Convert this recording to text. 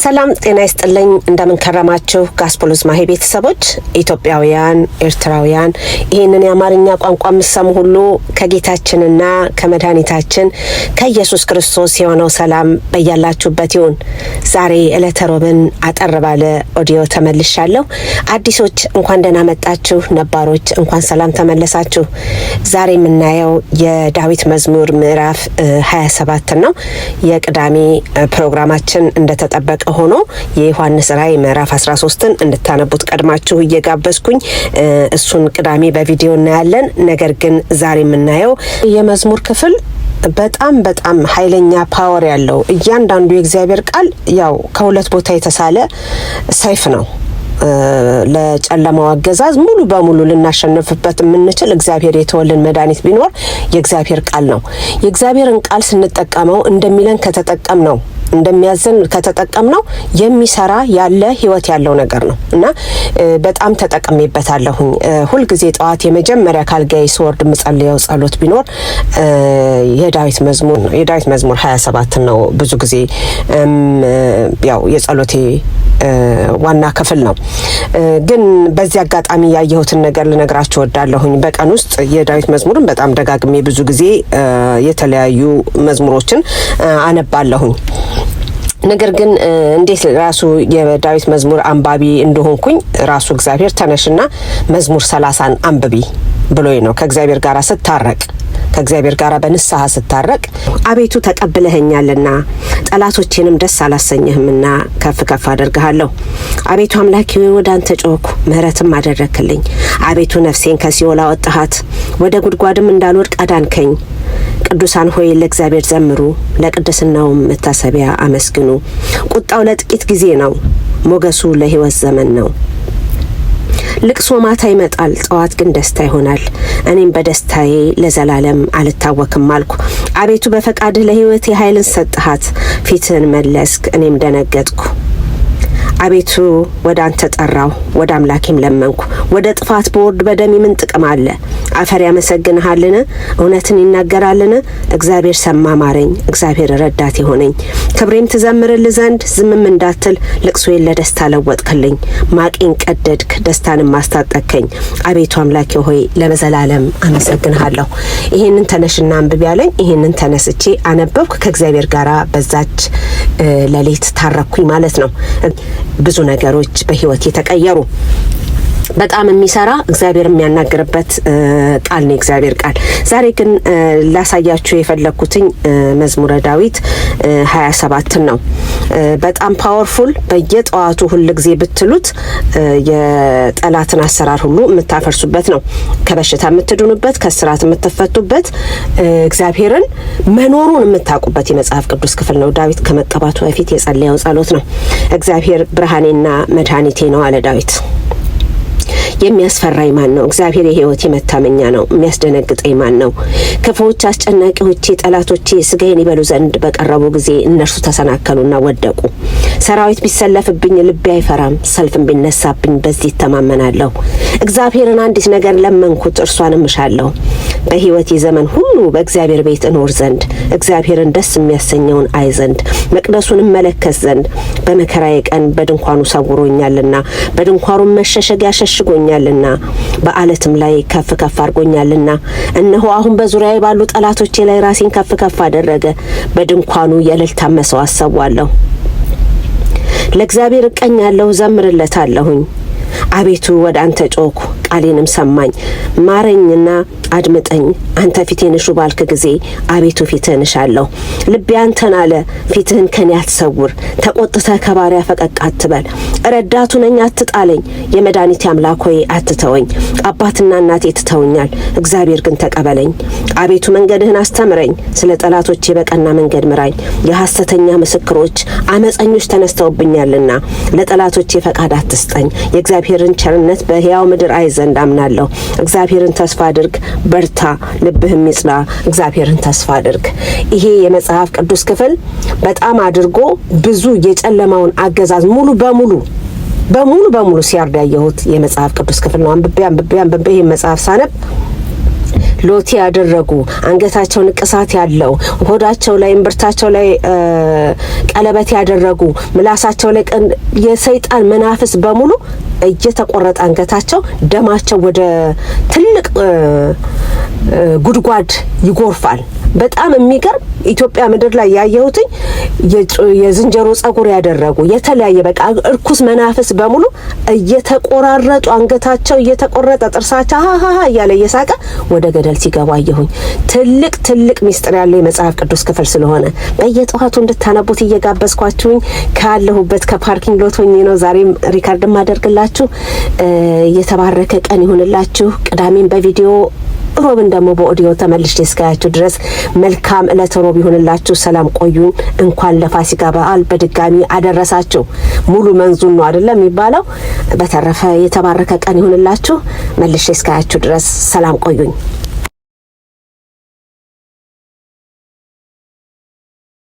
ሰላም ጤና ይስጥልኝ እንደምን ከረማችሁ ጋስፖሎስ ማሄ ቤተሰቦች ኢትዮጵያውያን ኤርትራውያን ይሄንን የአማርኛ ቋንቋ ምሰሙ ሁሉ ከጌታችንና ከመድኃኒታችን ከኢየሱስ ክርስቶስ የሆነው ሰላም በያላችሁበት ይሁን። ዛሬ ዕለተ ሮብን አጠር ባለ ኦዲዮ ተመልሻለሁ። አዲሶች እንኳን ደህና መጣችሁ፣ ነባሮች እንኳን ሰላም ተመለሳችሁ። ዛሬ የምናየው የዳዊት መዝሙር ምዕራፍ 27 ነው። የቅዳሜ ፕሮግራማችን እንደተጠበቀ ሆኖ የዮሐንስ ራእይ ምዕራፍ 13ን እንድታነቡት ቀድማችሁ እየጋበዝኩኝ እሱን ቅዳሜ በቪዲዮ እናያለን። ነገር ግን ዛሬ የምናየው የመዝሙር ክፍል በጣም ኃይለኛ ፓወር ያለው እያንዳንዱ የእግዚአብሔር ቃል ያው ከሁለት ቦታ የተሳለ ሰይፍ ነው። ለጨለማው አገዛዝ ሙሉ በሙሉ ልናሸንፍበት የምንችል እግዚአብሔር የተወልን መድኃኒት ቢኖር የእግዚአብሔር ቃል ነው። የእግዚአብሔርን ቃል ስንጠቀመው እንደሚለን ከተጠቀምነው እንደሚያዘን ከተጠቀምነው የሚሰራ ያለ ህይወት ያለው ነገር ነው እና በጣም ተጠቅሜበታለሁ። ሁሉ ጊዜ ጧት የመጀመሪያ ካልጋይ ስወርድ ምጸልየው ጸሎት ቢኖር የዳዊት መዝሙር ነው። የዳዊት መዝሙር 27 ነው። ብዙ ጊዜ ያው የጸሎቴ ዋና ክፍል ነው። ግን በዚህ አጋጣሚ ያየሁትን ነገር ልነግራችሁ ወዳለሁኝ። በቀን ውስጥ የዳዊት መዝሙርን በጣም ደጋግሜ ብዙ ጊዜ የተለያዩ መዝሙሮችን አነባለሁኝ። ነገር ግን እንዴት ራሱ የዳዊት መዝሙር አንባቢ እንደሆንኩኝ ራሱ እግዚአብሔር ተነሽና መዝሙር 30ን አንብቢ ብሎኝ ነው። ከእግዚአብሔር ጋር ስታረቅ ከእግዚአብሔር ጋር በንስሐ ስታረቅ አቤቱ ተቀብለኸኛልና ጠላቶቼንም ደስ አላሰኘህምና ከፍ ከፍ አደርግሃለሁ። አቤቱ አምላኬ ወደ አንተ ጮኽኩ፣ ምህረትም አደረክልኝ። አቤቱ ነፍሴን ከሲኦል አወጣሃት፣ ወደ ጉድጓድም እንዳልወድቅ አዳንከኝ። ቅዱሳን ሆይ ለእግዚአብሔር ዘምሩ፣ ለቅድስናውም መታሰቢያ አመስግኑ። ቁጣው ለጥቂት ጊዜ ነው፣ ሞገሱ ለሕይወት ዘመን ነው። ልቅሶ ማታ ይመጣል፣ ጠዋት ግን ደስታ ይሆናል። እኔም በደስታዬ ለዘላለም አልታወክም አልኩ። አቤቱ በፈቃድህ ለሕይወቴ ኃይልን ሰጥሃት፣ ፊትህን መለስክ፣ እኔም ደነገጥኩ። አቤቱ ወደ አንተ ጠራሁ፣ ወደ አምላኬም ለመንኩ። ወደ ጥፋት በወርድ በደም ምን ጥቅም አለ? አፈር ያመሰግንሃልን? እውነትን ይናገራልን? እግዚአብሔር ሰማ ማረኝ፣ እግዚአብሔር ረዳቴ ሆነኝ። ክብሬም ትዘምርልህ ዘንድ ዝምም እንዳትል ልቅሶዬን ለደስታ ለወጥክልኝ። ማቄን ቀደድክ፣ ደስታንም ማስታጠቅከኝ። አቤቱ አምላኬ ሆይ ለዘላለም አመሰግንሃለሁ። ይሄንን ተነሽና አንብብ ያለኝ ይሄንን ተነስቼ አነበብኩ። ከእግዚአብሔር ጋራ በዛች ሌሊት ታረኩኝ ማለት ነው። ብዙ ነገሮች በህይወት የተቀየሩ በጣም የሚሰራ እግዚአብሔር የሚያናገርበት ቃል ነው እግዚአብሔር ቃል። ዛሬ ግን ላሳያችሁ የፈለኩትኝ መዝሙረ ዳዊት 27 ነው። በጣም ፓወርፉል በየጧቱ ሁሉ ጊዜ ብትሉት የጠላትን አሰራር ሁሉ የምታፈርሱበት ነው። ከበሽታ የምትድኑበት፣ ከስራት የምትፈቱበት፣ እግዚአብሔርን መኖሩን የምታውቁበት የመጽሐፍ ቅዱስ ክፍል ነው። ዳዊት ከመቀባቱ በፊት የጸለየው ጸሎት ነው። እግዚአብሔር ብርሃኔና መድኃኒቴ ነው አለ ዳዊት። የሚያስፈራኝ ማን ነው? እግዚአብሔር የሕይወቴ መታመኛ ነው። የሚያስደነግጠኝ ማን ነው? ክፉዎች አስጨናቂዎቼ ጠላቶቼ ስጋዬን ይበሉ ዘንድ በቀረቡ ጊዜ እነርሱ ተሰናከሉና ወደቁ። ሰራዊት ቢሰለፍብኝ ልቤ አይፈራም፣ ሰልፍም ቢነሳብኝ በዚህ እተማመናለሁ። እግዚአብሔርን አንዲት ነገር ለመንኩት፣ እርሷንም እሻለሁ፣ በሕይወቴ ዘመን ሁሉ በእግዚአብሔር ቤት እኖር ዘንድ፣ እግዚአብሔርን ደስ የሚያሰኘውን አይ ዘንድ፣ መቅደሱን እመለከት ዘንድ። በመከራዬ ቀን በድንኳኑ ሰውሮኛልና፣ በድንኳኑም መሸሸጊያ ሸሽጎኛልና፣ በአለትም ላይ ከፍ ከፍ አድርጎኛልና። እነሆ አሁን በዙሪያዬ ባሉ ጠላቶቼ ላይ ራሴን ከፍ ከፍ አደረገ። በድንኳኑ የእልልታ መስዋዕት ሰዋለሁ። ለእግዚአብሔር እቀኛለሁ፣ ዘምርለታለሁኝ። አቤቱ ወደ አንተ ጮኽኩ፣ ቃሌንም ሰማኝ። ማረኝና አድምጠኝ። አንተ ፊቴን እሹ ባልክ ጊዜ አቤቱ ፊትህን እሻለሁ። ልቤ አንተን አለ፣ ፊትህን ከኔ አትሰውር። ተቆጥተህ ከባሪያ ፈቀቅ አትበል። ረዳቱ ነኝ አትጣለኝ። የመድኃኒቴ አምላክ ሆይ አትተወኝ። አባትና እናቴ ትተውኛል፣ እግዚአብሔር ግን ተቀበለኝ። አቤቱ መንገድህን አስተምረኝ፣ ስለ ጠላቶቼ በቀና መንገድ ምራኝ። የሐሰተኛ ምስክሮች አመፀኞች ተነስተውብኛልና ለጠላቶቼ ፈቃድ አትስጠኝ። የእግዚአብሔርን ቸርነት በሕያው ምድር አይ ዘንድ አምናለሁ። እግዚአብሔርን ተስፋ አድርግ፣ በርታ፣ ልብህም ይጽና። እግዚአብሔርን ተስፋ አድርግ። ይሄ የመጽሐፍ ቅዱስ ክፍል በጣም አድርጎ ብዙ የጨለማውን አገዛዝ ሙሉ በሙሉ ሲያርድ ያየሁት የመጽሐፍ ቅዱስ ክፍል ነው። አንብቤ ይሄን መጽሐፍ ሳነብ ሎቲ ያደረጉ አንገታቸው ንቅሳት ያለው ሆዳቸው ላይ እምብርታቸው ላይ ቀለበት ያደረጉ ምላሳቸው ላይ የሰይጣን መናፍስ በሙሉ እየተቆረጠ አንገታቸው ደማቸው ወደ ትልቅ ጉድጓድ ይጎርፋል። በጣም የሚገርም ኢትዮጵያ ምድር ላይ ያየሁትኝ የዝንጀሮ ጸጉር ያደረጉ የተለያየ በቃ እርኩስ መናፍስ በሙሉ እየተቆራረጡ አንገታቸው እየተቆረጠ ጥርሳቸው ሃሃሃ እያለ እየሳቀ ወደ ገደል ሲገባ አየሁኝ። ትልቅ ሚስጥር ያለው የመጽሐፍ ቅዱስ ክፍል ስለሆነ በየጠዋቱ እንድታነቡት እየጋበዝኳችሁኝ ካለሁበት ከፓርኪንግ ሎት ሆኜ ነው ዛሬም ሪካርድ ማደርግላችሁ። የተባረከ ቀን ይሁንላችሁ። ቅዳሜን በቪዲዮ ሮብን ደግሞ በኦዲዮ ተመልሼ እስካያችሁ ድረስ መልካም ዕለት ሮብ ይሁንላችሁ። ሰላም ቆዩኝ። እንኳን ለፋሲካ በዓል በድጋሚ አደረሳችሁ። ሙሉ መንዙን ነው አይደለም የሚባለው። በተረፈ የተባረከ ቀን ይሁንላችሁ። መልሼ እስካያችሁ ድረስ ሰላም ቆዩኝ።